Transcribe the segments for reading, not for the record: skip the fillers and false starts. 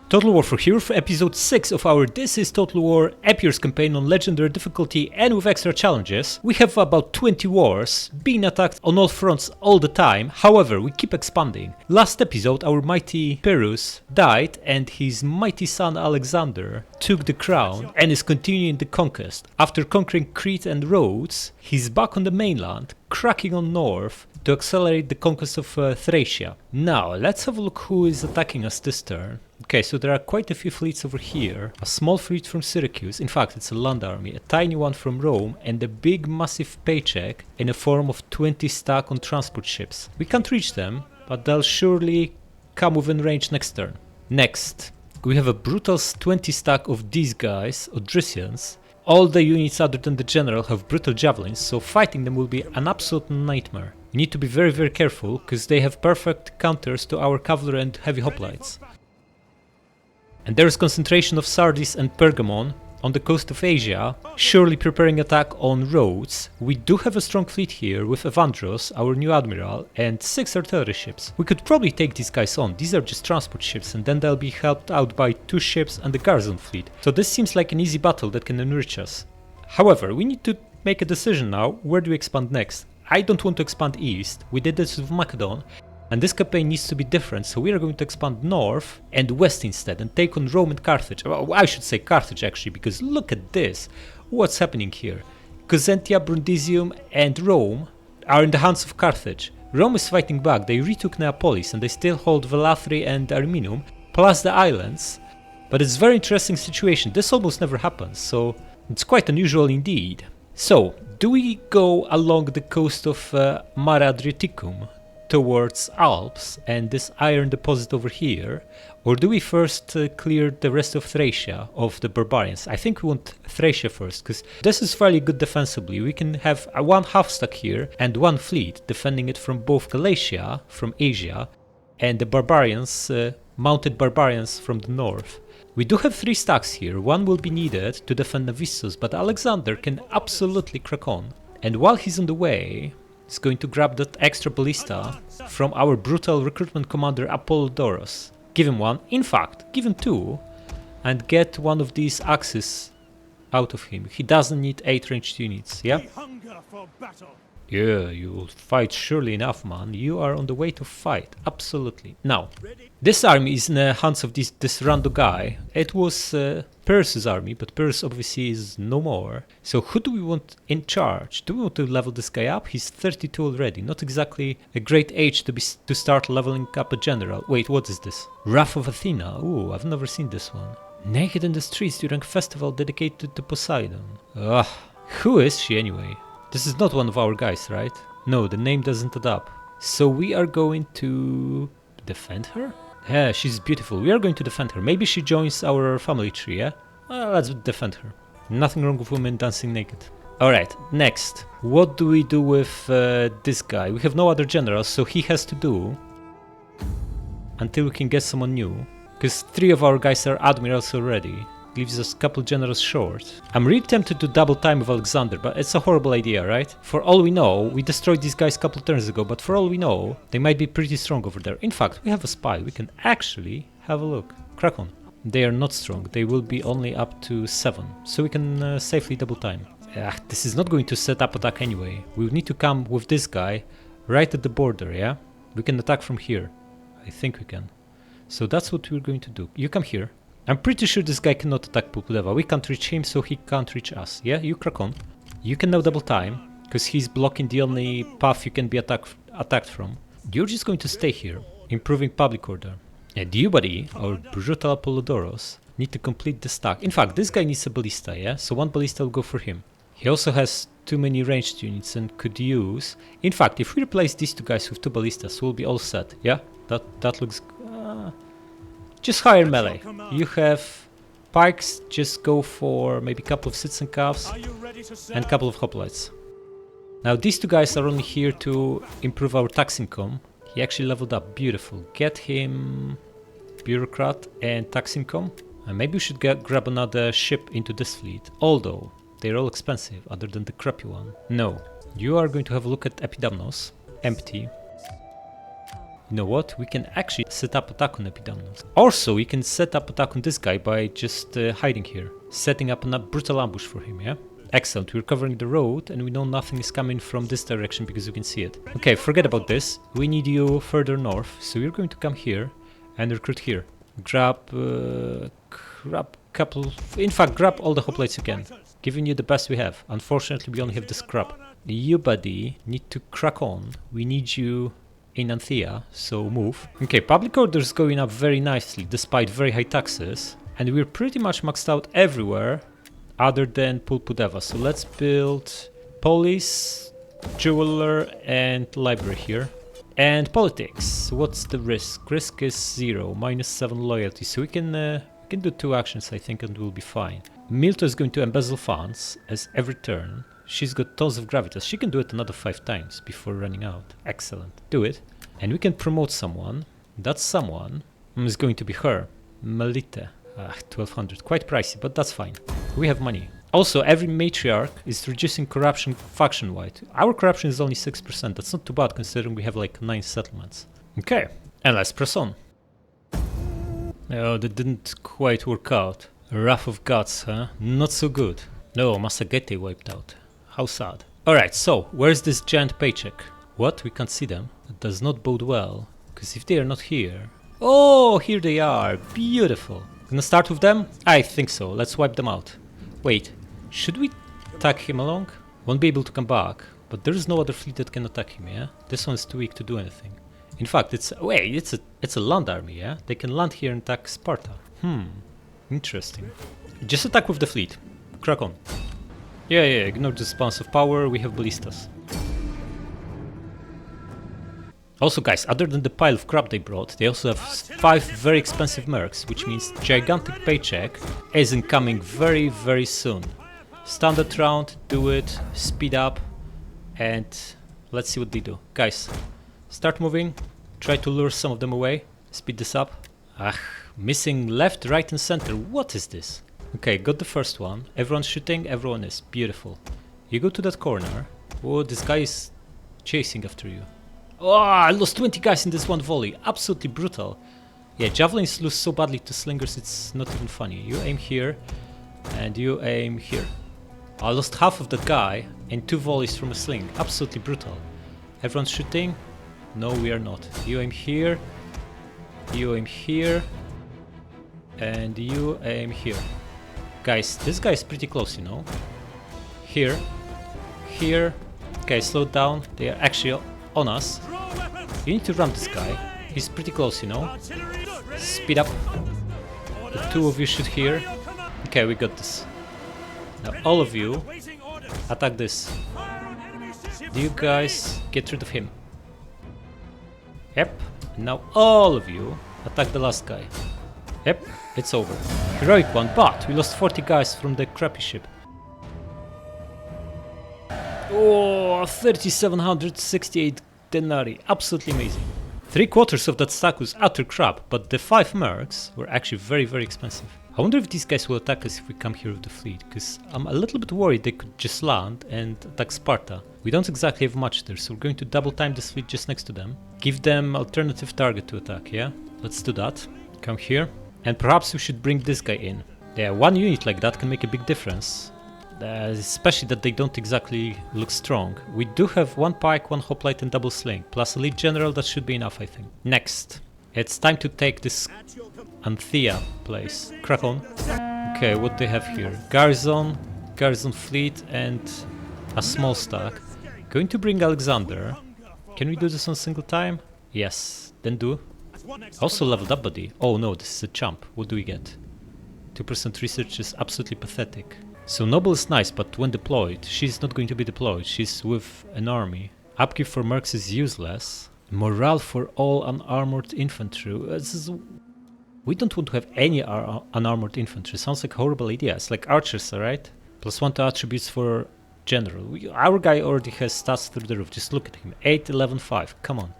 Total War for here for episode 6 of our This is Total War Epirus campaign on legendary difficulty and with extra challenges. We have about 20 wars, being attacked on all fronts all the time, however we keep expanding. Last episode our mighty Pyrrhus died and his mighty son Alexander took the crown and is continuing the conquest. After conquering Crete and Rhodes, he's back on the mainland, cracking on north to accelerate the conquest of Thracia. Now let's have a look who is attacking us this turn. Okay, so there are quite a few fleets over here. A small fleet from Syracuse, in fact it's a land army, a tiny one from Rome, and a big massive paycheck in the form of 20 stack on transport ships. We can't reach them, but they'll surely come within range next turn. Next, we have a brutal 20 stack of these guys, Odessos. All the units other than the general have brutal javelins, so fighting them will be an absolute nightmare. We need to be very careful, because they have perfect counters to our cavalry and heavy hoplites. And there is concentration of Sardis and Pergamon on the coast of Asia, surely preparing attack on Rhodes. We do have a strong fleet here with Evandros, our new admiral, and 6 artillery ships. We could probably take these guys on, these are just transport ships, and then they'll be helped out by 2 ships and the garrison fleet. So this seems like an easy battle that can enrich us. However, we need to make a decision now, where do we expand next? I don't want to expand east, we did this with Macedon. And this campaign needs to be different, so we are going to expand north and west instead and take on Rome and Carthage. Well, I should say Carthage actually, because look at this. What's happening here? Cosentia, Brundisium and Rome are in the hands of Carthage. Rome is fighting back, they retook Neapolis and they still hold Velathri and Ariminum, plus the islands. But it's a very interesting situation, this almost never happens, so it's quite unusual indeed. So, do we go along the coast of Mare Adriaticum towards Alps and this iron deposit over here, or do we first clear the rest of Thracia of the barbarians? I think we want Thracia first, because this is fairly good defensively. We can have a 1 half stack here and 1 fleet defending it from both Galatia, from Asia, and the barbarians, mounted barbarians from the north. We do have 3 stacks here, 1 will be needed to defend Navissus, but Alexander can absolutely crack on. And while he's on the way, is going to grab that extra ballista from our brutal recruitment commander Apollodoros. Give him 1, in fact, give him 2, and get one of these axes out of him. He doesn't need 8 ranged units, yeah? Yeah, you will fight surely enough, man. You are on the way to fight, absolutely. Now, this army is in the hands of this rando guy. It was Pyrrhus' army, but Pyrrhus obviously is no more. So who do we want in charge? Do we want to level this guy up? He's 32 already, not exactly a great age to start leveling up a general. Wait, what is this? Wrath of Athena. Ooh, I've never seen this one. Naked in the streets during festival dedicated to Poseidon. Ugh, who is she anyway? This is not one of our guys, right? No, the name doesn't add up. So we are going to defend her? Yeah, she's beautiful. We are going to defend her. Maybe she joins our family tree, yeah? Let's defend her. Nothing wrong with women dancing naked. Alright, next. What do we do with this guy? We have no other generals, so he has to do until we can get someone new. Because 3 of our guys are admirals already. Leaves us a couple generals short. I'm really tempted to double time with Alexander, but it's a horrible idea, right? For all we know, we destroyed these guys a couple turns ago, but for all we know, they might be pretty strong over there. In fact, we have a spy, we can actually have a look. Crack on. They are not strong, they will be only up to 7, so we can safely double time. This is not going to set up attack anyway. We need to come with this guy right at the border, yeah? We can attack from here. I think we can. So that's what we're going to do. You come here. I'm pretty sure this guy cannot attack Pulpudeva. We can't reach him, so he can't reach us. Yeah, you crack on. You can now double time, because he's blocking the only path you can be attacked from. You're just going to stay here, improving public order. And you, buddy, our brutal Apollodoros, need to complete the stack. In fact, this guy needs a ballista, yeah? So 1 ballista will go for him. He also has too many ranged units and could use... In fact, if we replace these 2 guys with 2 ballistas, we'll be all set, yeah? That looks... Just higher melee. You have pikes, just go for maybe a couple of citizen calves and a couple of hoplites. Now these 2 guys are only here to improve our tax income. He actually leveled up, beautiful. Get him bureaucrat and tax income. And maybe we should grab another ship into this fleet, although they're all expensive other than the crappy one. No, you are going to have a look at Epidamnos, empty. You know what? We can actually set up attack on Epidamnus. Also, we can set up attack on this guy by just hiding here. Setting up a brutal ambush for him, yeah? Excellent, we're covering the road and we know nothing is coming from this direction because you can see it. Okay, forget about this. We need you further north, so we're going to come here and recruit here. Grab couple... In fact, grab all the hoplites you can. Giving you the best we have. Unfortunately, we only have the scrap. You, buddy, need to crack on. We need you in Anthea, so move. Okay, public order is going up very nicely despite very high taxes. And we're pretty much maxed out everywhere other than Pulpudeva. So let's build police, jeweler, and library here. And politics. What's the risk? Risk is 0, -7 loyalty. So we can do 2 actions, I think, and we'll be fine. Milto is going to embezzle funds as every turn. She's got tons of gravitas. She can do it another 5 times before running out. Excellent. Do it. And we can promote someone. That someone is going to be her. Melite. 1200. Quite pricey, but that's fine. We have money. Also, every matriarch is reducing corruption faction-wide. Our corruption is only 6%. That's not too bad considering we have like 9 settlements. Okay, and let's press on. Oh, that didn't quite work out. Wrath of Gods, huh? Not so good. No, Massagetei wiped out. How sad. Alright, so, where's this giant paycheck? What? We can't see them? That does not bode well. Because if they are not here... Oh, here they are. Beautiful. Gonna start with them? I think so. Let's wipe them out. Wait, should we tag him along? Won't be able to come back, but there is no other fleet that can attack him, yeah? This one's too weak to do anything. In fact, it's a land army, yeah? They can land here and attack Sparta. Interesting. Just attack with the fleet. Crack on. Yeah, ignore the spawns of power, we have ballistas. Also guys, other than the pile of crap they brought, they also have 5 very expensive mercs, which means gigantic paycheck isn't coming very, very soon. Standard round, do it, speed up, and let's see what they do. Guys, start moving, try to lure some of them away, speed this up. Missing left, right and center, what is this? Okay, got the first one, everyone's shooting, everyone is, beautiful. You go to that corner, oh, this guy is chasing after you. Oh, I lost 20 guys in this one volley. Absolutely brutal. Yeah, javelins lose so badly to slingers, it's not even funny. You aim here, and you aim here. I lost half of that guy in 2 volleys from a sling. Absolutely brutal. Everyone's shooting? No, we are not. You aim here, you aim here, and you aim here. Guys, this guy is pretty close, you know. Here, here. Okay, slow down. They are actually on us. You need to run this guy. He's pretty close, you know. Speed up. The 2 of you shoot here. Okay, we got this. Now all of you attack this. Do you guys get rid of him? Yep. Now all of you attack the last guy. Yep, it's over. Heroic one, but we lost 40 guys from the crappy ship. Oh, 3,768 denarii. Absolutely amazing. 3/4 of that stack was utter crap, but the 5 mercs were actually very, very expensive. I wonder if these guys will attack us if we come here with the fleet, because I'm a little bit worried they could just land and attack Sparta. We don't exactly have much there, so we're going to double time this fleet just next to them. Give them alternative target to attack, yeah? Let's do that. Come here. And perhaps we should bring this guy in. Yeah, 1 unit like that can make a big difference. Especially that they don't exactly look strong. We do have 1 pike, 1 hoplite and double sling, plus elite general, that should be enough I think. Next, it's time to take this Anthea place. Crack on. Okay, what they have here? Garrison fleet and a small stack. Going to bring Alexander. Can we do this on single time? Yes, then do. Also leveled up buddy. Oh no, this is a chump. What do we get? 2% research is absolutely pathetic. So Noble is nice, but when deployed, she's not going to be deployed, she's with an army. Upkeep for mercs is useless. Morale for all unarmored infantry. We don't want to have any unarmored infantry, sounds like a horrible idea. It's like archers, alright? +1 to attributes for general. Our guy already has stats through the roof, just look at him. 8, 11, 5, come on.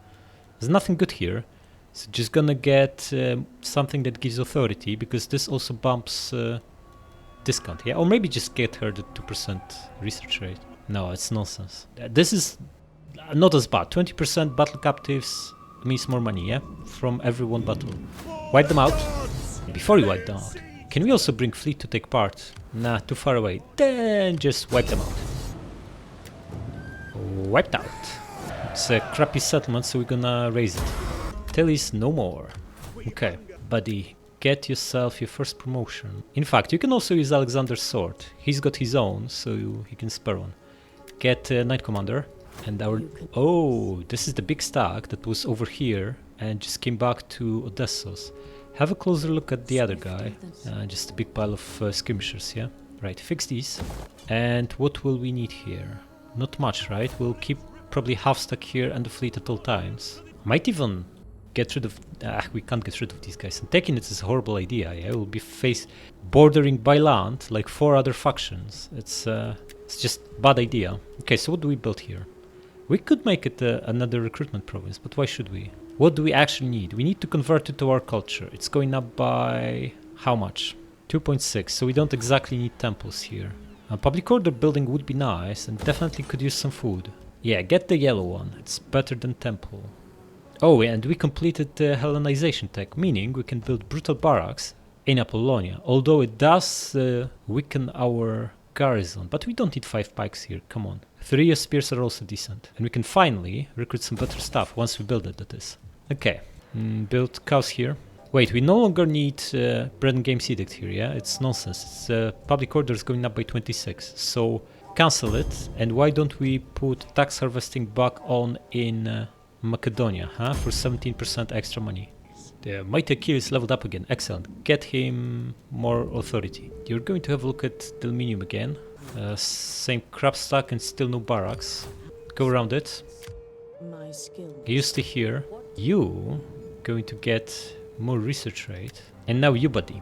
There's nothing good here. So just gonna get something that gives authority, because this also bumps... discount, yeah? Or maybe just get her the 2% research rate. No, it's nonsense. This is not as bad. 20% battle captives, means more money, yeah? From every one battle. Wipe them out. Before you wipe them out, can we also bring fleet to take part? Nah, too far away. Then just wipe them out. Wiped out. It's a crappy settlement, so we're gonna raise it. Tilly's no more. Okay, buddy, get yourself your first promotion. In fact, you can also use Alexander's sword. He's got his own, so he can spare one. Get Knight Commander. And our... Oh, this is the big stack that was over here and just came back to Odessos. Have a closer look at the other guy. Just a big pile of skirmishers, yeah? Right, fix these. And what will we need here? Not much, right? We'll keep probably half stack here and the fleet at all times. Might even get rid of... we can't get rid of these guys. And taking it is a horrible idea, yeah? We'll be bordering by land like 4 other factions. It's just bad idea. Okay, so what do we build here? We could make it another recruitment province, but why should we? What do we actually need? We need to convert it to our culture. It's going up by... how much? 2.6, so we don't exactly need temples here. A public order building would be nice and definitely could use some food. Yeah, get the yellow one. It's better than temple. Oh, and we completed the Hellenization tech, meaning we can build brutal barracks in Apollonia, although it does weaken our garrison, but we don't need 5 pikes here, come on. 3 spears are also decent. And we can finally recruit some better stuff once we build it, that is. Okay, build cows here. Wait, we no longer need bread and games edict here, yeah? It's nonsense. It's public order is going up by 26, so cancel it. And why don't we put tax harvesting back on in Macedonia, huh? For 17% extra money. The mighty Achilles leveled up again, excellent. Get him more authority. You're going to have a look at Delminium again. Same crap stack and still no barracks. Go around it. You stay here. You going to get more research rate. And now you, buddy.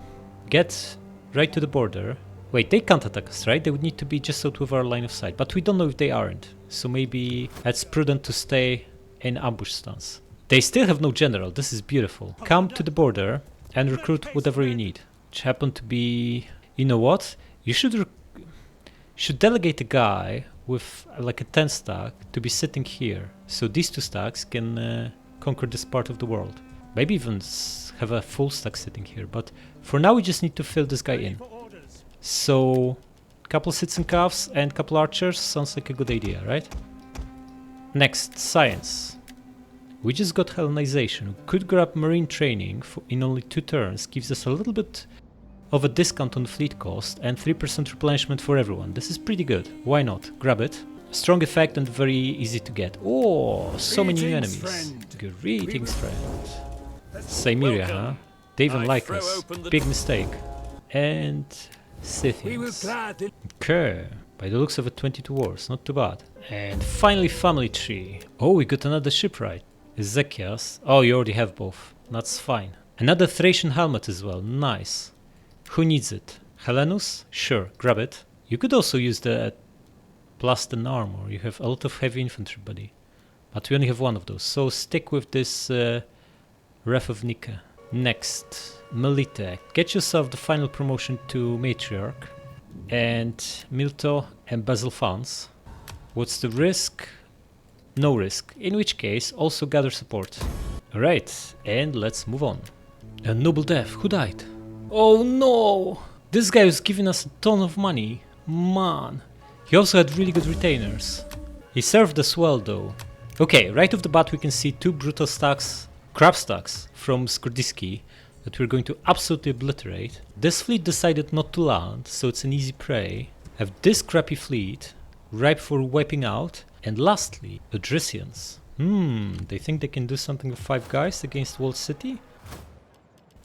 Get right to the border. Wait, they can't attack us, right? They would need to be just out with our line of sight. But we don't know if they aren't. So maybe it's prudent to stay in ambush stance. They still have no general. This is beautiful. Come to the border and recruit whatever you need. Which happen to be... You know what? You should delegate a guy with like a 10 stack to be sitting here. So these 2 stacks can conquer this part of the world. Maybe even have a full stack sitting here. But for now we just need to fill this guy in. So couple citizen calves and couple archers sounds like a good idea, right? Next, science. We just got Hellenization. We could grab marine training in only 2 turns. Gives us a little bit of a discount on the fleet cost and 3% replenishment for everyone. This is pretty good. Why not? Grab it. Strong effect and very easy to get. Oh, so many new enemies. Friend. Greetings, friend. Cymeria, huh? They even like us. Big mistake. And Scythians. Okay. By the looks of it, 22 wars. Not too bad. And finally, family tree. Oh, we got another shipwright. Ezekias. Oh, you already have both. That's fine. Another Thracian helmet as well. Nice. Who needs it? Helenus? Sure, grab it. You could also use the Plastin armor. You have a lot of heavy infantry, buddy. But we only have one of those. So stick with this Ref of Nika. Next, Melite. Get yourself the final promotion to Matriarch. And Milto and Basil Fans. What's the risk? No risk. In which case, also gather support. Alright, and let's move on. A noble death. Who died? Oh no! This guy was giving us a ton of money. Man. He also had really good retainers. He served us well though. Okay, right off the bat we can see 2 brutal stacks, crab stacks from Skordiski that we're going to absolutely obliterate. This fleet decided not to land, so it's an easy prey. Have this crappy fleet, ripe for wiping out. And lastly, Odrysians. They think they can do something with 5 guys against Walled City?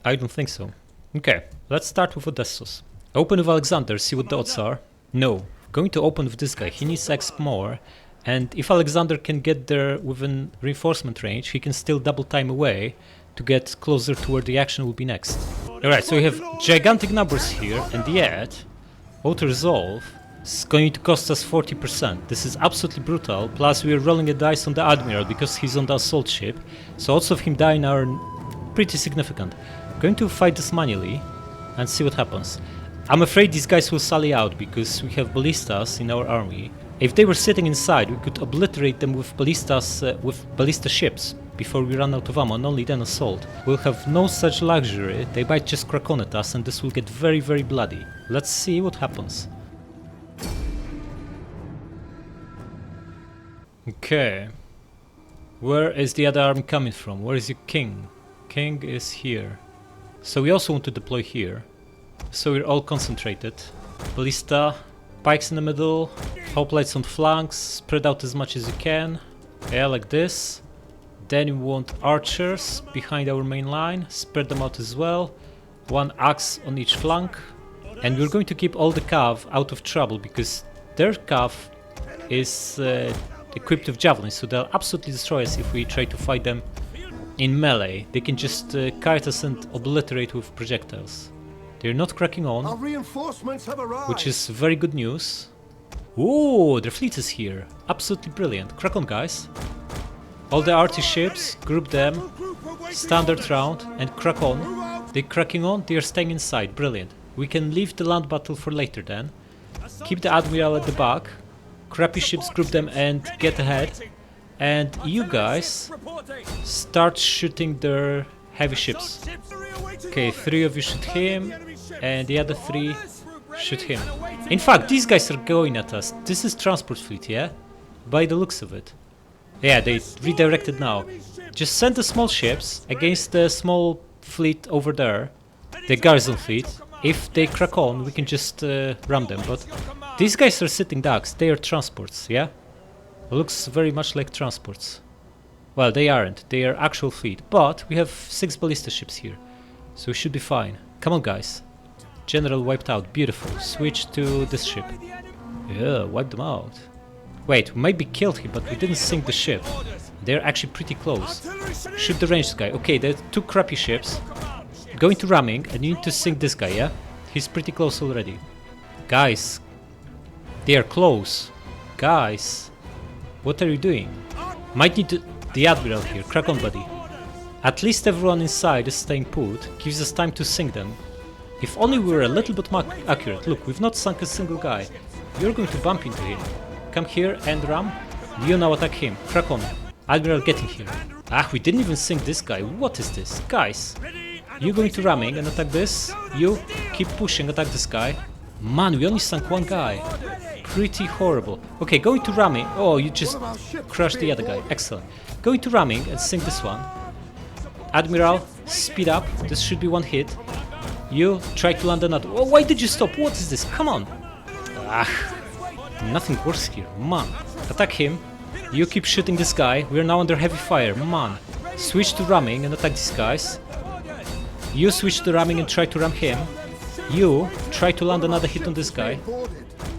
I don't think so. Okay, let's start with Odessos. Open with Alexander, see what the odds are. No, going to open with this guy, he needs exp more. And if Alexander can get there within reinforcement range, he can still double time away to get closer to where the action will be next. Alright, so we have gigantic numbers here, and yet, auto-resolve is going to cost us 40%. This is absolutely brutal, plus we are rolling a dice on the Admiral because he's on the assault ship, so odds of him dying are pretty significant. Going to fight this manually and see what happens. I'm afraid these guys will sally out because we have ballistas in our army. If they were sitting inside, we could obliterate them with ballistas, with ballista ships. before we run out of ammo, and only then assault. We'll have no such luxury. They might just crack on at us and this will get very, very bloody. Let's see what happens. Okay. Where is the other army coming from? Where is your king? King is here. So we also want to deploy here. So we're all concentrated. Ballista, pikes in the middle, hoplites on flanks, spread out as much as you can. Yeah, like this. Then we want archers behind our main line, spread them out as well. One axe on each flank. And we're going to keep all the cav out of trouble because their cav is equipped with javelins, so they'll absolutely destroy us if we try to fight them in melee. They can just kite us and obliterate with projectiles. They're not cracking on, our reinforcements have arrived. Which is very good news. Ooh, their fleet is here. Absolutely brilliant. Crack on, guys. All the arty ships, group them, standard round, and crack on. They're cracking on, they are staying inside. Brilliant. We can leave the land battle for later then. Keep the admiral at the back. Crappy ships, group them and get ahead. And you guys start shooting their heavy ships. Okay, 3 of you shoot him, and the other 3 shoot him. In fact, these guys are going at us. This is transport fleet, yeah? By the looks of it. Yeah, they redirected now. Just send the small ships against the small fleet over there. The garrison fleet. If they crack on, we can just ram them, but these guys are sitting ducks. They are transports, yeah? Looks very much like transports. Well, they aren't. They are actual fleet, but we have 6 ballista ships here, so we should be fine. Come on, guys. General wiped out. Beautiful. Switch to this ship. Yeah, wipe them out. Wait, we might be killed here, but we didn't sink the ship. They're actually pretty close. Shoot the ranged guy. Okay, there are 2 crappy ships. Going to ramming, and you need to sink this guy, yeah? He's pretty close already. Guys, they are close. Guys, what are you doing? Might need the admiral here. Crack on, buddy. At least everyone inside is staying put. Gives us time to sink them. If only we were a little bit more accurate. Look, we've not sunk a single guy. You're going to bump into him. Come here and ram. You now attack him. Crack on. Admiral getting here. Ah, we didn't even sink this guy. What is this? Guys, you going to ramming and attack this. You keep pushing, attack this guy. Man, we only sunk 1 guy. Pretty horrible. Okay, going to ramming. Oh, you just crushed the other guy. Excellent. Going to ramming and sink this one. Admiral, speed up. This should be 1 hit. You try to land another. Oh, why did you stop? What is this? Come on. Ah, nothing worse here. Man. Attack him. You keep shooting this guy. We are now under heavy fire. Man. Switch to ramming and attack these guys. You switch to ramming and try to ram him. You try to land another hit on this guy.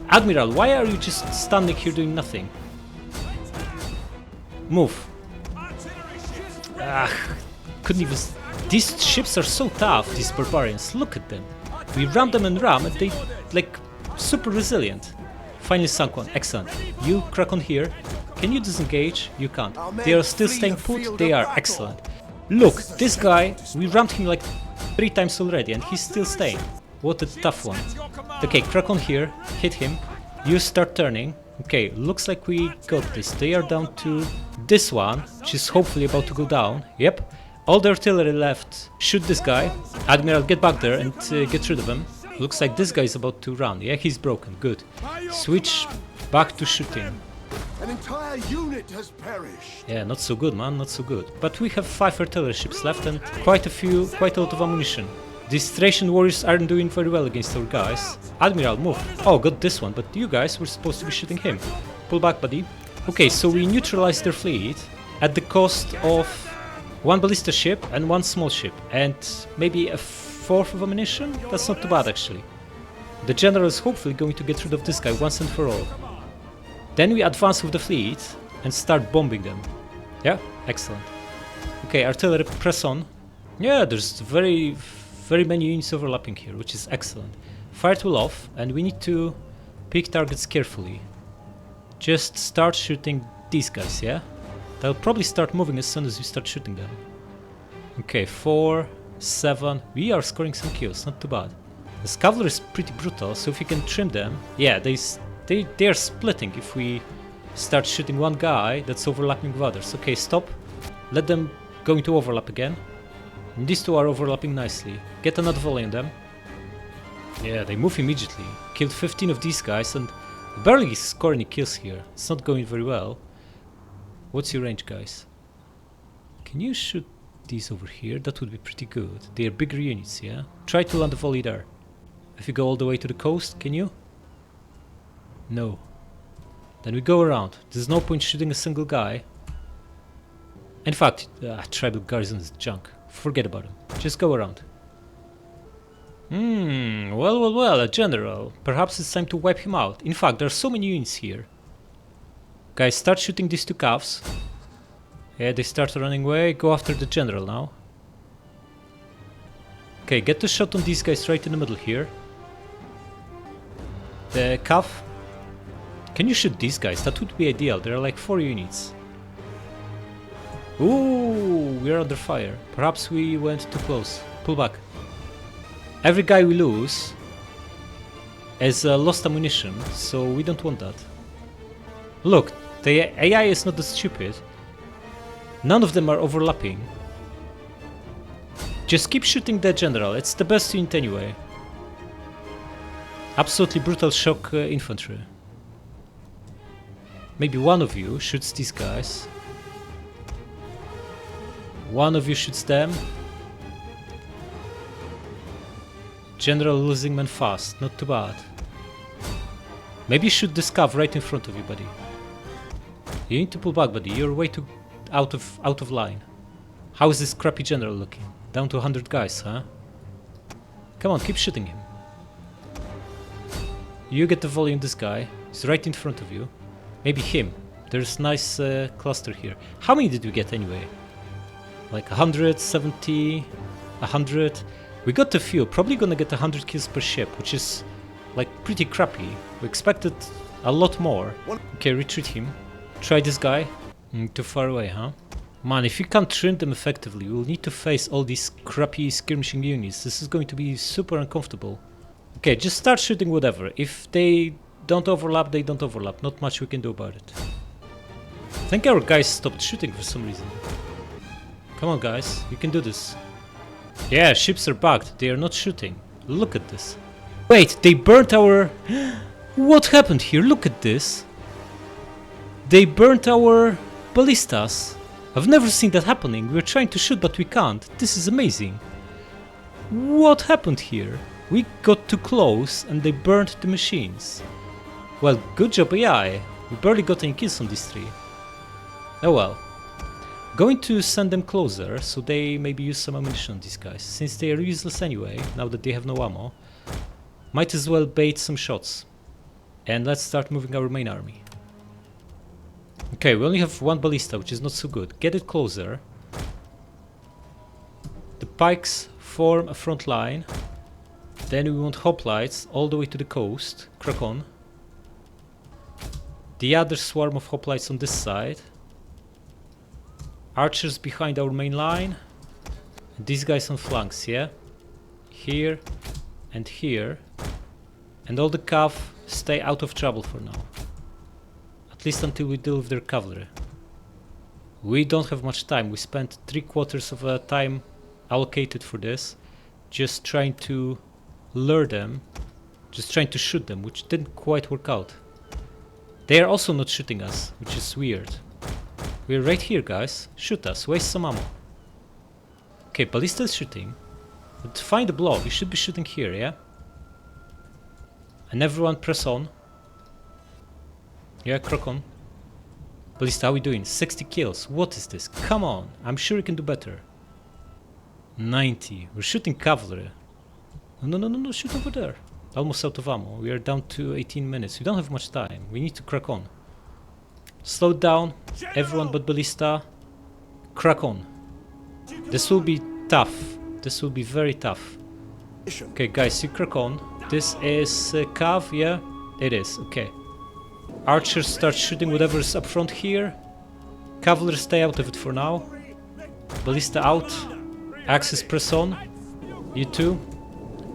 Admiral, why are you just standing here doing nothing? Move. Ah, couldn't even... These ships are so tough, these barbarians. Look at them. We ram them and ram and they, like, super resilient. Finally sunk one. Excellent. You crack on here. Can you disengage? You can't. They are still staying put. They are. Excellent. Look, this guy, we rammed him like 3 times already and he's still staying. What a tough one. Okay, crack on here. Hit him. You start turning. Okay, looks like we got this. They are down to this one, which is hopefully about to go down. Yep. All the artillery left. Shoot this guy. Admiral, get back there and get rid of him. Looks like this guy is about to run. Yeah, he's broken. Good. Switch back to shooting. An entire unit has perished. Yeah, not so good, man. Not so good. But we have 5 artillery ships left and quite a lot of ammunition. These Thracian warriors aren't doing very well against our guys. Admiral, move. Oh, got this one, but you guys were supposed to be shooting him. Pull back, buddy. Okay, so we neutralized their fleet at the cost of 1 ballista ship and 1 small ship, and maybe a 4th of ammunition? That's not too bad, actually. The general is hopefully going to get rid of this guy once and for all. Then we advance with the fleet and start bombing them. Yeah, excellent. Okay, artillery, press on. Yeah, there's very many units overlapping here, which is excellent. Fire tool off, and we need to pick targets carefully. Just start shooting these guys, yeah? They'll probably start moving as soon as we start shooting them. Okay, 4, 7. We are scoring some kills, not too bad. The cavalry is pretty brutal, so if you can trim them... Yeah, they are splitting if we start shooting 1 guy that's overlapping with others. Okay, stop. Let them go into overlap again. And these two are overlapping nicely. Get another volley on them. Yeah, they move immediately. Killed 15 of these guys and barely score any kills here. It's not going very well. What's your range, guys? Can you shoot these over here? That would be pretty good. They are bigger units, yeah? Try to land a volley there. If you go all the way to the coast, can you? No. Then we go around. There's no point shooting a single guy. In fact, tribal garrison is junk. Forget about him. Just go around. Well, a general. Perhaps it's time to wipe him out. In fact, there are so many units here. Guys, start shooting these two calves. Yeah, they start running away. Go after the general now. Okay, get the shot on these guys right in the middle here. The calf. Can you shoot these guys? That would be ideal. There are like 4 units. Ooh, we're under fire. Perhaps we went too close. Pull back. Every guy we lose has lost ammunition, so we don't want that. Look, the AI is not that stupid. None of them are overlapping. Just keep shooting the general. It's the best unit anyway. Absolutely brutal shock infantry. Maybe one of you shoots these guys. One of you shoots them. General losing men fast, not too bad. Maybe shoot this cav right in front of you, buddy. You need to pull back, buddy. You're way too out of line. How is this crappy general looking? Down to 100 guys, huh? Come on, keep shooting him. You get the volley on this guy. He's right in front of you. Maybe him. There's nice cluster here. How many did we get anyway? Like 100, 70, 100. We got a few. Probably gonna get 100 kills per ship, which is like pretty crappy. We expected a lot more. Okay, retreat him. Try this guy. Too far away, huh? Man, if you can't trim them effectively, we'll need to face all these crappy skirmishing units. This is going to be super uncomfortable. Okay, just start shooting whatever. If they don't overlap, they don't overlap. Not much we can do about it. I think our guys stopped shooting for some reason. Come on, guys. You can do this. Yeah, ships are bugged. They are not shooting. Look at this. Wait, they burnt our... What happened here? Look at this. They burnt our ballistas. I've never seen that happening. We're trying to shoot, but we can't. This is amazing. What happened here? We got too close and they burnt the machines. Well, good job AI. We barely got any kills on these 3. Oh well. Going to send them closer, so they maybe use some ammunition on these guys. Since they are useless anyway, now that they have no ammo, might as well bait some shots. And let's start moving our main army. Okay, we only have 1 ballista, which is not so good. Get it closer. The pikes form a front line. Then we want hoplites all the way to the coast. Crack on. The other swarm of hoplites on this side. Archers behind our main line. And these guys on flanks, yeah? Here and here. And all the cav stay out of trouble for now. At least until we deal with their cavalry. We don't have much time. We spent 3/4 of a time allocated for this. Just trying to lure them. Just trying to shoot them, which didn't quite work out. They are also not shooting us, which is weird. We're right here, guys. Shoot us. Waste some ammo. Okay, ballista is shooting. But find the blob. You should be shooting here, yeah? And everyone press on. Yeah, crack on. Ballista, how are we doing? 60 kills. What is this? Come on. I'm sure you can do better. 90. We're shooting cavalry. No. Shoot over there. Almost out of ammo. We are down to 18 minutes. We don't have much time. We need to crack on. Slow down, everyone but ballista. Crack on. This will be tough. This will be very tough. Okay, guys, you crack on. This is cav, yeah? It is, okay. Archers start shooting whatever's up front here. Cavalry stay out of it for now. Ballista out. Axis press on. You too.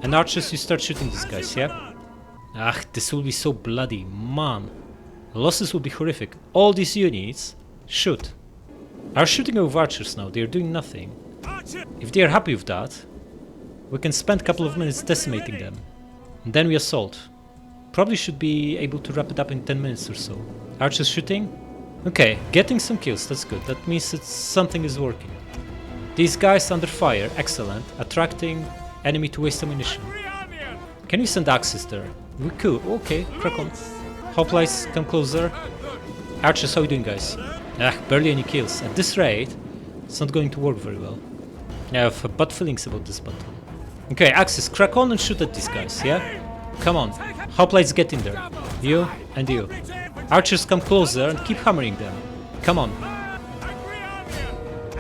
And archers, you start shooting these guys, yeah? Ah, this will be so bloody, man. The losses will be horrific. All these units, shoot. are shooting over archers now. They're doing nothing. If they're happy with that, we can spend a couple of minutes decimating them. And then we assault. Probably should be able to wrap it up in 10 minutes or so. Archers shooting. Okay, getting some kills, that's good. That means something is working. These guys under fire, excellent. Attracting enemy to waste ammunition. Can we send axes there? We could, okay, crack on. Hoplites, come closer. Archers, how are you doing, guys? Barely any kills. At this rate, it's not going to work very well. I have bad feelings about this battle. Okay, axes, crack on and shoot at these guys, yeah? Come on. Hoplites, get in there. You and you. Archers, come closer and keep hammering them. Come on.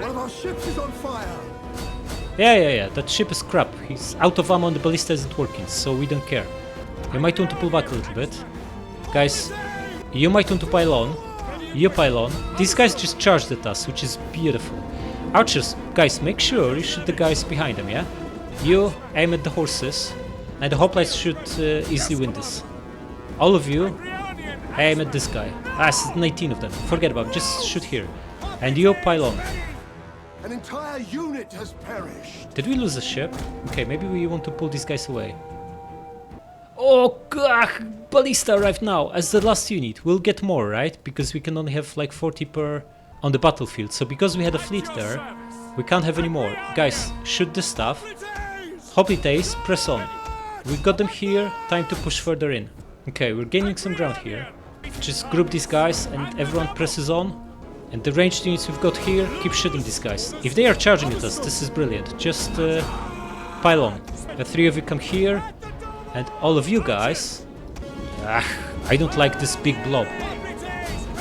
One of our ships is on fire. Yeah, that ship is crap. He's out of ammo and the ballista isn't working, so we don't care. You might want to pull back a little bit. Guys, you might want to pile on. You pile on. These guys just charged at us, which is beautiful. Archers, guys, make sure you shoot the guys behind them, yeah? You aim at the horses, and the hoplites should easily win this. All of you aim at this guy. It's 19 of them. Forget about it. Just shoot here. And you pile on. An entire unit has perished. Did we lose a ship? Okay, maybe we want to pull these guys away. Oh, God! Ballista arrived now as the last unit. We'll get more, right? Because we can only have like 40 per on the battlefield. So because we had a fleet there, we can't have any more. Guys, shoot this stuff. Hoplites, press on. We got them here. Time to push further in. Okay, we're gaining some ground here. Just group these guys and everyone presses on. And the ranged units we've got here, keep shooting these guys. If they are charging at us, this is brilliant. Just pile on. The three of you come here. And all of you guys... I don't like this big blob.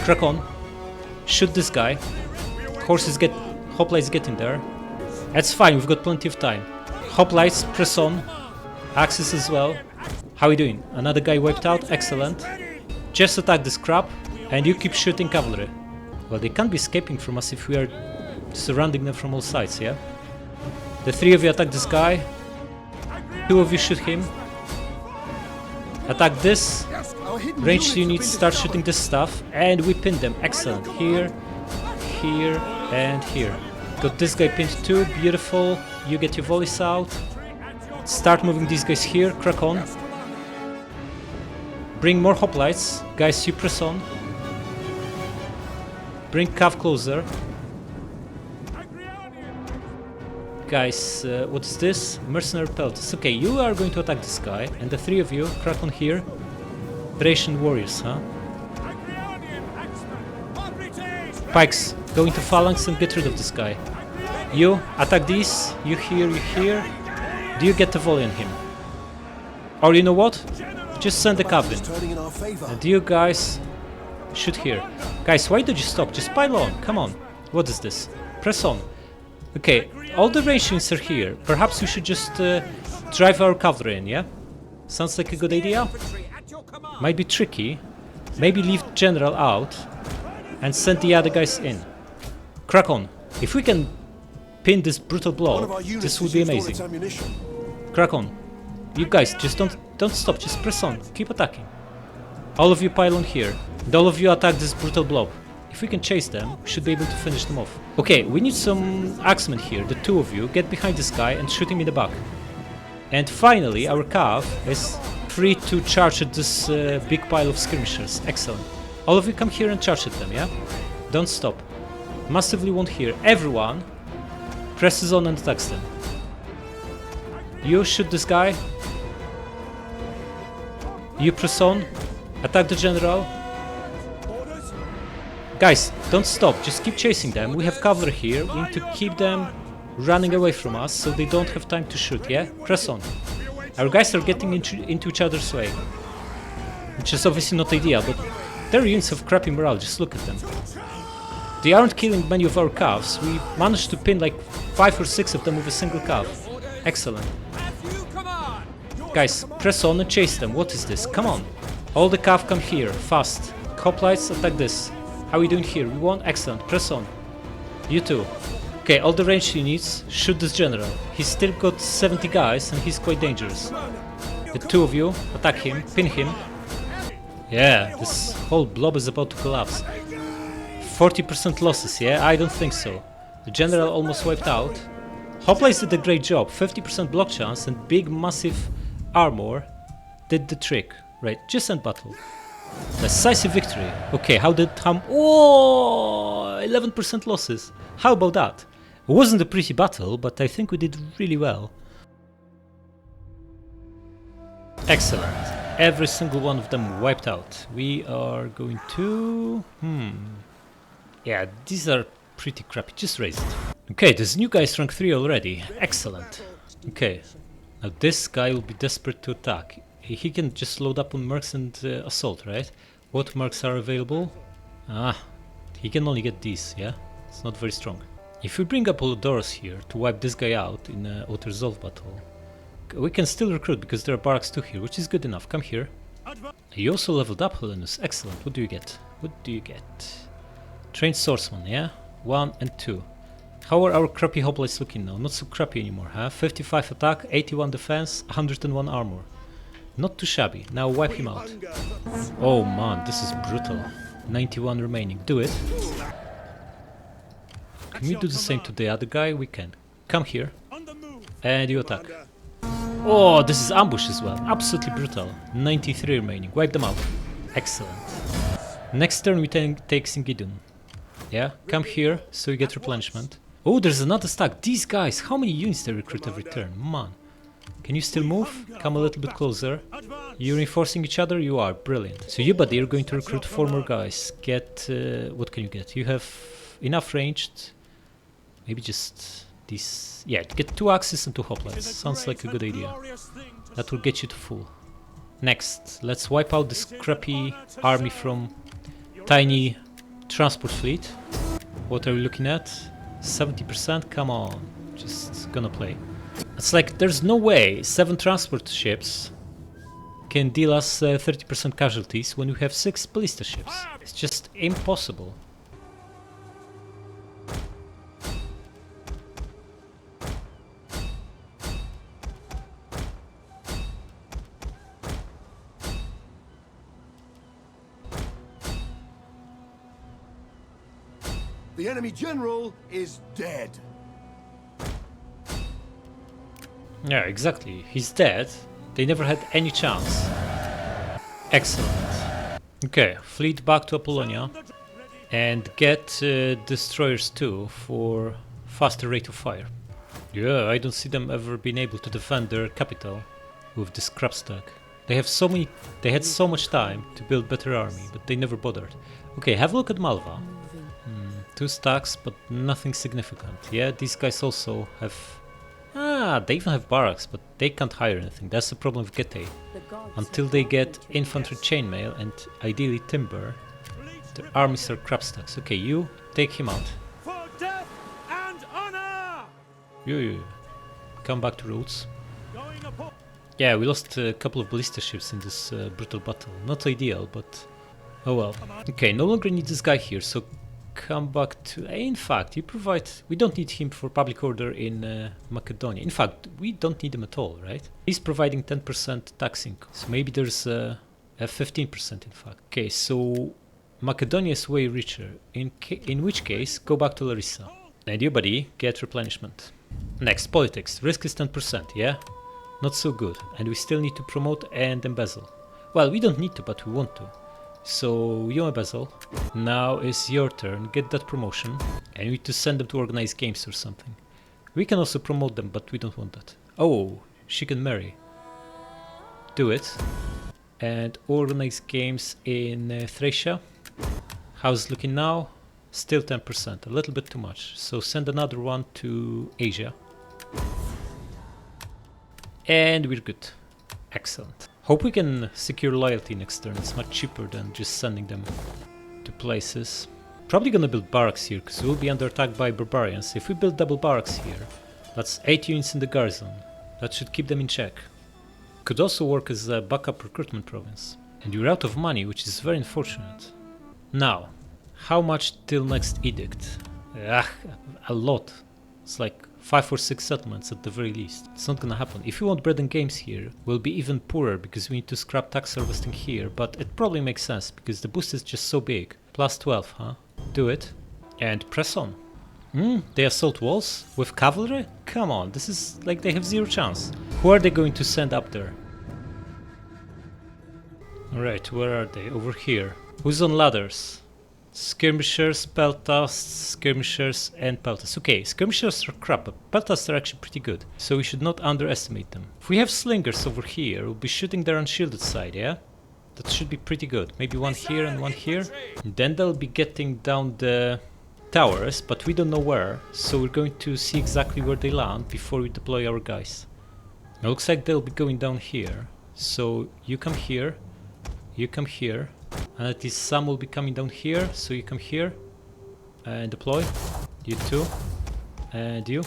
Crack on. Shoot this guy. Horses get... Hoplites get in there. That's fine, we've got plenty of time. Hoplites, press on. Axes as well. How are you doing? Another guy wiped out, excellent. Just attack this crap, and you keep shooting cavalry. Well, they can't be escaping from us if we are surrounding them from all sides, yeah? The three of you attack this guy. Two of you shoot him. Attack this. Ranged units start shooting this stuff, and we pin them. Excellent. Here, here, and here. Got this guy pinned too. Beautiful. You get your volleys out. Start moving these guys here. Crack on. Bring more hoplites. Guys, you press on. Bring Cav closer. Guys, what is this? Mercenary pelts. Okay, you are going to attack this guy, and the three of you, crack on here. Thracian warriors, huh? Pikes, go into phalanx and get rid of this guy. You, attack these. You here. Do you get the volley on him? Or you know what? Just send the Cav in. And you guys, shoot here. Guys, why did you stop? Just pile on, come on. What is this? Press on. Okay, all the ranged units are here. Perhaps we should just drive our cavalry in, yeah? Sounds like a good idea? Might be tricky. Maybe leave General out and send the other guys in. Crack on. If we can pin this brutal blow, this would be amazing. Crack on. You guys, just don't stop, just press on. Keep attacking. All of you pile on here. And all of you attack this brutal blob. If we can chase them, we should be able to finish them off. Okay, we need some axemen here. The two of you get behind this guy and shoot him in the back. And finally, our Cav is free to charge at this big pile of skirmishers. Excellent. All of you come here and charge at them, yeah? Don't stop. Massively want here. Everyone presses on and attacks them. You shoot this guy. You press on. Attack the general. Guys, don't stop, just keep chasing them. We have cover here, we need to keep them running away from us so they don't have time to shoot, yeah? Press on. Our guys are getting into each other's way. Which is obviously not ideal, but their units have crappy morale, just look at them. They aren't killing many of our calves. We managed to pin like 5 or 6 of them with a single calf. Excellent. Guys, press on and chase them. What is this? Come on. All the calf come here, fast. Hoplites, attack this. How are we doing here? We won? Excellent. Press on. You too. Okay, all the ranged units, shoot this general. He's still got 70 guys and he's quite dangerous. The two of you, attack him, pin him. Yeah, this whole blob is about to collapse. 40% losses, yeah? I don't think so. The general almost wiped out. Hoplites did a great job. 50% block chance and big massive armor did the trick. Right, just end battle. Decisive victory. Okay, how did oh, 11% losses. How about that? It wasn't a pretty battle, but I think we did really well. Excellent. Every single one of them wiped out. We are going to... Yeah, these are pretty crappy. Just raise it. Okay, this new guy is rank 3 already. Excellent. Okay, now this guy will be desperate to attack. He can just load up on mercs and assault, right? What mercs are available? Ah, he can only get these, yeah? It's not very strong. If we bring up Odessos here to wipe this guy out in an auto-resolve battle, we can still recruit because there are barracks too here, which is good enough. Come here. You also leveled up, Helenus. Excellent. What do you get? What do you get? Trained swordsman, yeah? 1 and 2. How are our crappy hoplites looking now? Not so crappy anymore, huh? 55 attack, 81 defense, 101 armor. Not too shabby. Now wipe him out. Oh man, this is brutal. 91 remaining. Do it. Can we do the same to the other guy? We can. Come here. And you attack. Oh, this is ambush as well. Absolutely brutal. 93 remaining. Wipe them out. Excellent. Next turn we take Singidun. Yeah, come here so you get replenishment. Oh, there's another stack. These guys, how many units they recruit every turn? Man. Can you still move? Come a little bit closer. You reinforcing each other? You are. Brilliant. So you, buddy, are going to recruit 4 more guys. Get... what can you get? You have enough ranged. Maybe just these... Yeah, get 2 axes and 2 hoplites. Sounds like a good idea. That will get you to full. Next, let's wipe out this crappy army from tiny transport fleet. What are we looking at? 70%? Come on. Just gonna play. It's like there's no way 7 transport ships can deal us 30% casualties when we have 6 ballista ships. It's just impossible. The enemy general is dead. Yeah, exactly. He's dead. They never had any chance. Excellent. Okay, fleet back to Apollonia and get destroyers too for faster rate of fire. Yeah, I don't see them ever being able to defend their capital with this crap stack. They had so much time to build better army, but they never bothered. Okay, have a look at Malva. 2 stacks, but nothing significant. Yeah, these guys also have... Ah, they even have barracks, but they can't hire anything. That's the problem with Getae. Until they get infantry chainmail and ideally timber, their armies are crap stacks. Okay, you take him out. For death and honor! You. Come back to roots. Yeah, we lost a couple of ballista ships in this brutal battle. Not ideal, but oh well. Okay, no longer need this guy here, so come back to... In fact, you provide... We don't need him for public order in Macedonia. In fact, we don't need him at all, right? He's providing 10% taxing, so maybe there's a 15% in fact. Okay, so Macedonia is way richer, in which case, go back to Larissa. And you, buddy, get replenishment. Next, politics. Risk is 10%, yeah? Not so good, and we still need to promote and embezzle. Well, we don't need to, but we want to. So, you embezzle. Now is your turn, get that promotion. And we need to send them to organize games or something. We can also promote them, but we don't want that. Oh, she can marry. Do it. And organize games in Thracia. How's it looking now? Still 10%, a little bit too much. So send another one to Asia. And we're good. Excellent. Hope we can secure loyalty next turn. It's much cheaper than just sending them to places. Probably gonna build barracks here, because we'll be under attack by barbarians. If we build double barracks here, that's 8 units in the garrison. That should keep them in check. Could also work as a backup recruitment province. And you're out of money, which is very unfortunate. Now, how much till next edict? A lot. It's like 5 or 6 settlements at the very least. It's not gonna happen. If you want bread and games here, we'll be even poorer because we need to scrap tax harvesting here, but it probably makes sense because the boost is just so big. Plus 12, huh? Do it. And press on. They assault walls with cavalry? Come on, this is like they have zero chance. Who are they going to send up there? Alright, where are they? Over here. Who's on ladders? Skirmishers, peltasts, skirmishers, and peltasts. Okay, skirmishers are crap, but peltasts are actually pretty good, so we should not underestimate them. If we have slingers over here, we'll be shooting their unshielded side, yeah? That should be pretty good. Maybe one here and one here. And then they'll be getting down the towers, but we don't know where, so we're going to see exactly where they land before we deploy our guys. It looks like they'll be going down here, so you come here, and at least some will be coming down here, so you come here and deploy. You too, and you,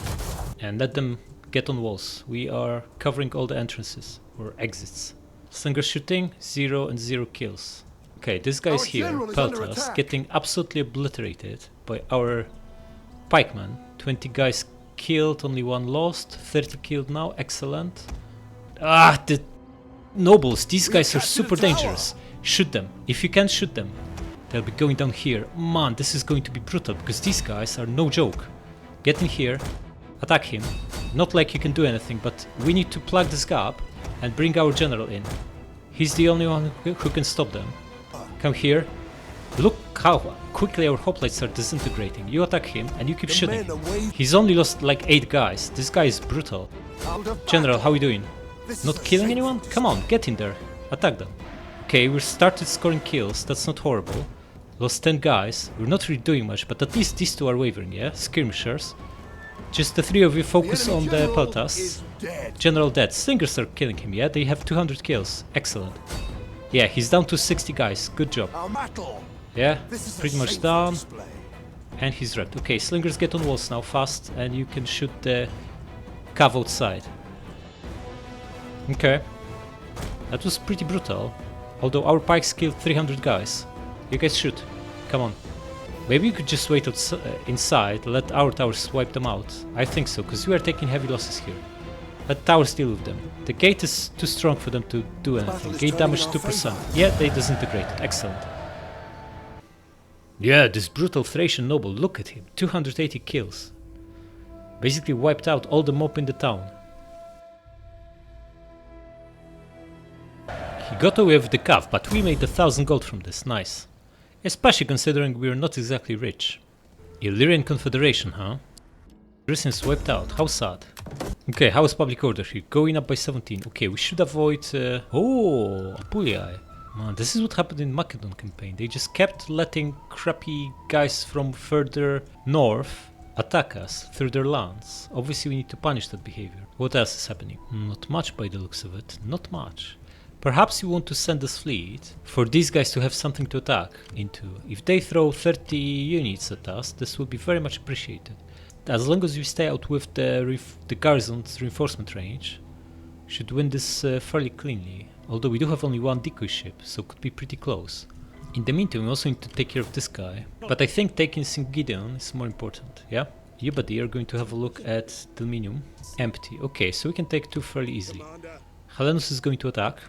and let them get on walls. We are covering all the entrances or exits. Slinger shooting, 0 and 0 kills. Okay, this guy's here, Peltas, getting absolutely obliterated by our pikemen. 20 guys killed, only 1 lost, 30 killed now, excellent. Ah, the nobles, these guys are super dangerous. Shoot them. If you can shoot them, they'll be going down here. Man, this is going to be brutal because these guys are no joke. Get in here, attack him. Not like you can do anything, but we need to plug this gap and bring our general in. He's the only one who can stop them. Come here. Look how quickly our hoplites are disintegrating. You attack him and you keep shooting. He's only lost like 8 guys. This guy is brutal. General, how are we doing? Not killing anyone? Come on, get in there. Attack them. Okay, we started scoring kills. That's not horrible. Lost 10 guys. We're not really doing much, but at least these 2 are wavering, yeah? Skirmishers. Just the 3 of you focus on the peltas. General dead. Slingers are killing him, yeah? They have 200 kills. Excellent. Yeah, he's down to 60 guys. Good job. Yeah, pretty much down. And he's wrecked. Okay, slingers get on walls now, fast, and you can shoot the cav outside. Okay. That was pretty brutal. Although our pikes killed 300 guys. You guys shoot. Come on. Maybe you could just wait inside, let our towers wipe them out. I think so, because we are taking heavy losses here. Let towers deal with them. The gate is too strong for them to do anything. Gate damage 2%. Yeah, they disintegrated. Excellent. Yeah, this brutal Thracian noble, look at him. 280 kills. Basically wiped out all the mob in the town. He got away with the cav, but we made 1,000 gold from this. Nice. Especially considering we're not exactly rich. Illyrian Confederation, huh? Christians wiped out. How sad. Okay, how is public order here? Going up by 17. Okay, we should avoid... Oh, Apuliae. Man, this is what happened in Macedon campaign. They just kept letting crappy guys from further north attack us through their lands. Obviously we need to punish that behavior. What else is happening? Not much by the looks of it. Not much. Perhaps you want to send this fleet for these guys to have something to attack into. If they throw 30 units at us, this will be very much appreciated. As long as we stay out with the garrison's reinforcement range, should win this fairly cleanly. Although we do have only 1 decoy ship, so could be pretty close. In the meantime, we also need to take care of this guy. But I think taking St. Gideon is more important, yeah? You buddy are going to have a look at Delminium. Empty. Okay, so we can take 2 fairly easily. Helenus is going to attack.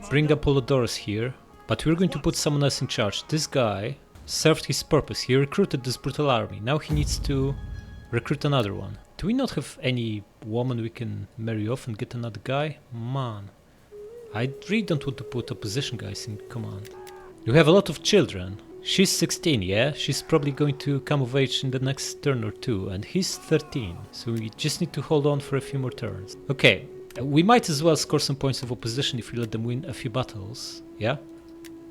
Bring Apollodorus here. But we're going to put someone else in charge. This guy served his purpose. He recruited this brutal army. Now he needs to recruit another one. Do we not have any woman we can marry off and get another guy? Man. I really don't want to put opposition guys in command. You have a lot of children. She's 16, yeah? She's probably going to come of age in the next turn or 2, and he's 13. So we just need to hold on for a few more turns. Okay, we might as well score some points of opposition if we let them win a few battles, yeah?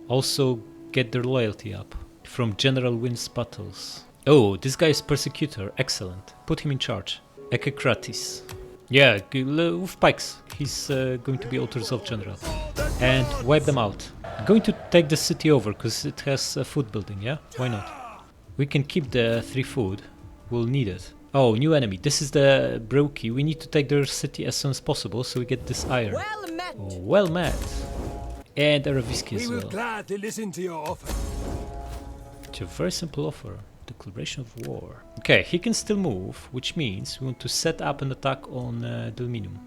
Also get their loyalty up from general wins battles. Oh, this guy is Persecutor, excellent. Put him in charge. Echecrates. Yeah, with pikes. He's going to be Auto-Resolve General. And wipe them out. I'm going to take the city over because it has a food building, yeah? Why not? We can keep the 3 food. We'll need it. Oh, new enemy. This is the Brookie. We need to take their city as soon as possible so we get this iron. Well met. Oh, well met. And a Ravisky as well. We will gladly listen to your offer. It's a very simple offer. Declaration of war. Okay, he can still move, which means we want to set up an attack on Delminium.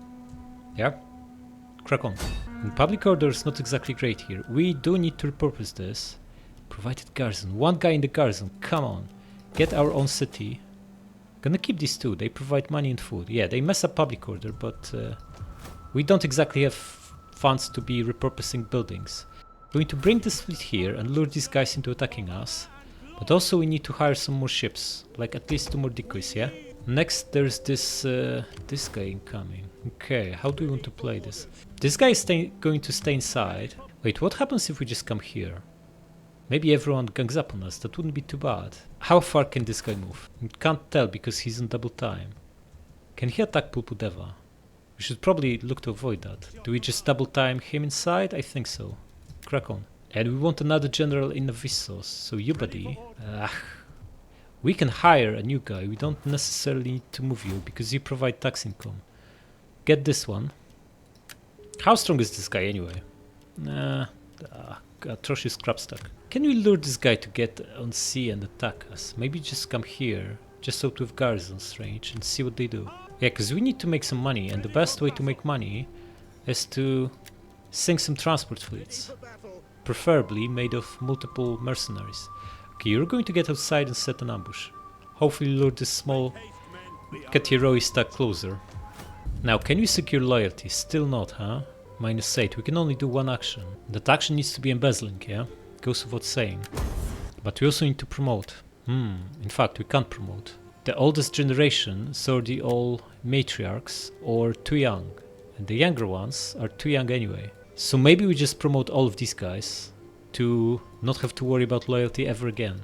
Yeah? Crack on. And public order is not exactly great here. We do need to repurpose this. Provided garrison. One guy in the garrison. Come on. Get our own city. Gonna keep these two. They provide money and food. Yeah, they mess up public order, but we don't exactly have funds to be repurposing buildings. Going to bring this fleet here and lure these guys into attacking us. But also we need to hire some more ships. Like at least 2 more decoys, yeah? Next there's this guy incoming. Okay, how do we want to play this? This guy is going to stay inside. Wait, what happens if we just come here? Maybe everyone gangs up on us, that wouldn't be too bad. How far can this guy move? We can't tell because he's on double time. Can he attack Pulpudeva? We should probably look to avoid that. Do we just double time him inside? I think so. Crack on. And we want another general in Odessos, so you buddy. We can hire a new guy, we don't necessarily need to move you because you provide tax income. Get this one. How strong is this guy anyway? Atrocious crap stack. Can we lure this guy to get on sea and attack us? Maybe just come here, just out with garrisons range and see what they do. Yeah, because we need to make some money, and the best way to make money is to sink some transport fleets. Preferably made of multiple mercenaries. Okay, you're going to get outside and set an ambush. Hopefully lure this small Katiroi stack closer. Now, can we secure loyalty? Still not, huh? -8, we can only do one action. That action needs to be embezzling, yeah? Goes without saying. But we also need to promote. In fact, we can't promote. The oldest generation, so the all matriarchs, or too young. And the younger ones are too young anyway. So maybe we just promote all of these guys to not have to worry about loyalty ever again.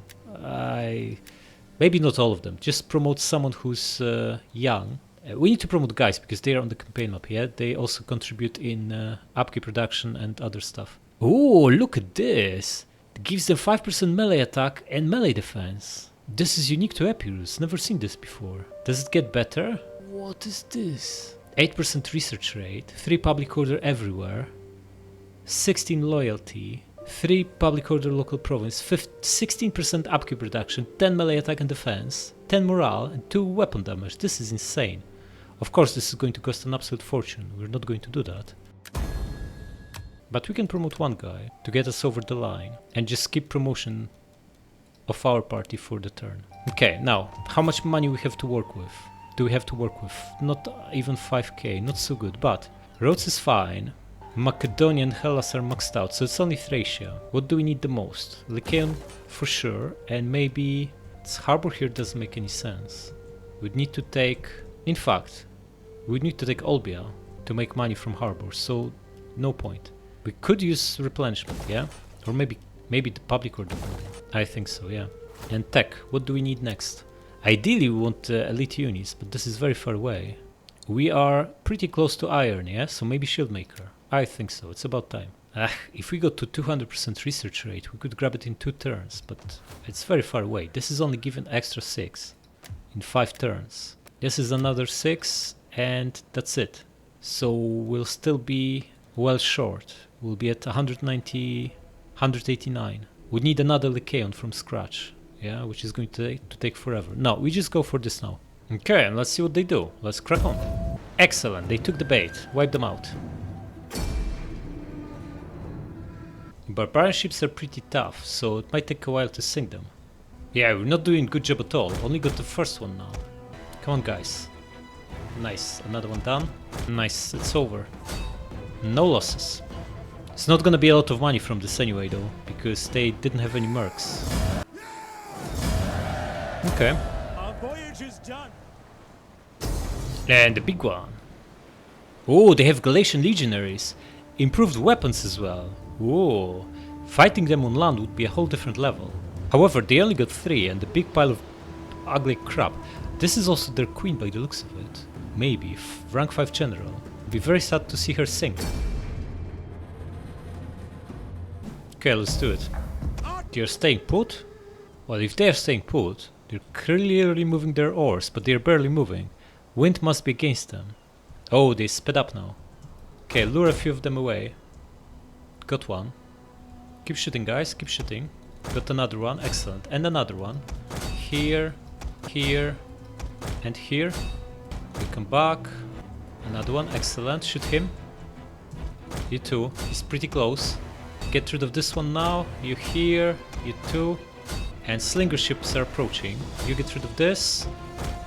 Maybe not all of them, just promote someone who's young. We need to promote guys because they are on the campaign map, yeah? They also contribute in upkeep production and other stuff. Oh, look at this! It gives them 5% melee attack and melee defense. This is unique to Epirus, never seen this before. Does it get better? What is this? 8% research rate, 3 public order everywhere, 16 loyalty, 3 public order local province, 16% upkeep reduction, 10 melee attack and defense, 10 morale and 2 weapon damage. This is insane. Of course this is going to cost an absolute fortune, we're not going to do that. But we can promote one guy to get us over the line and just skip promotion of our party for the turn. Okay, now, how much money we have to work with? Do we have to work with? Not even 5k, not so good, but Rhodes is fine. Macedonia and Hellas are maxed out, so it's only Thracia. What do we need the most? Lycaon for sure, and maybe this harbor here doesn't make any sense. We'd need to take, in fact, we'd need to take Olbia to make money from harbor, so no point. We could use replenishment, yeah? Or maybe the public order building. I think so, yeah. And tech, what do we need next? Ideally we want elite units, but this is very far away. We are pretty close to iron, yeah? So maybe shieldmaker. I think so, it's about time. If we go to 200% research rate, we could grab it in 2 turns, but it's very far away. This is only given extra 6 in 5 turns. This is another 6, and that's it. So we'll still be well short. We'll be at 190, 189. We need another Lycaon from scratch, yeah, which is going to take forever. No, we just go for this now. Okay, and let's see what they do. Let's crack on. Excellent, they took the bait. Wipe them out. Barbarian ships are pretty tough, so it might take a while to sink them. Yeah, we're not doing a good job at all. Only got the first one now. Come on, guys. Nice, another one done. Nice, it's over. No losses. It's not gonna be a lot of money from this anyway though, because they didn't have any mercs. Okay. Our voyage is done. And the big one. Oh, they have Galatian legionaries. Improved weapons as well. Whoa. Fighting them on land would be a whole different level. However, they only got 3 and a big pile of ugly crap. This is also their queen by the looks of it. Maybe, rank 5 general. It'd be very sad to see her sink. Okay, let's do it. They're staying put? Well, if they're staying put, they're clearly moving their oars, but they're barely moving. Wind must be against them. Oh, they sped up now. Okay, lure a few of them away. Got one. Keep shooting, guys, keep shooting. Got another one, excellent. And another one. Here, here, and here. We come back. Another one, excellent. Shoot him. You too, he's pretty close. Get rid of this one now. You here, You two. And slinger ships are approaching. You get rid of this.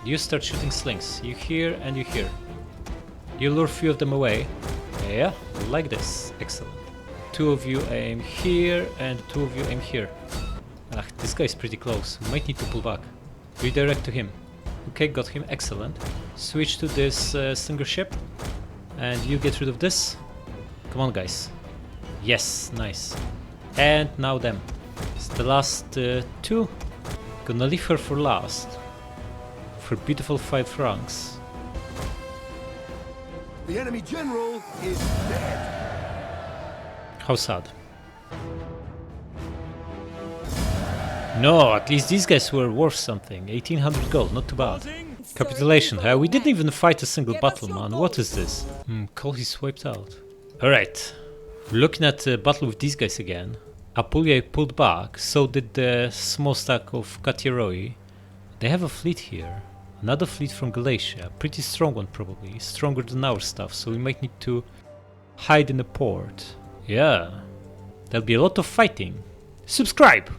You start shooting slings. You here and you here. You lure a few of them away. Yeah, like this. Excellent. Two of you aim here and two of you aim here. Ah, this guy is pretty close. We might need to pull back. Redirect to him. Okay, got him. Excellent. Switch to this slinger ship. And you get rid of this. Come on, guys. Yes, nice. And now them. It's the last two. Gonna leave her for last. For beautiful 5 ranks. The enemy general is dead. How sad. No, at least these guys were worth something. 1800 gold, not too bad. Capitulation. We didn't even fight a single battle, man. What is this? Colchis wiped out. Alright. Looking at the battle with these guys again. Apulia pulled back, so did the small stack of Katiroi. They have a fleet here. Another fleet from Galatia. Pretty strong one probably. Stronger than our stuff, so we might need to hide in a port. Yeah. There'll be a lot of fighting. Subscribe!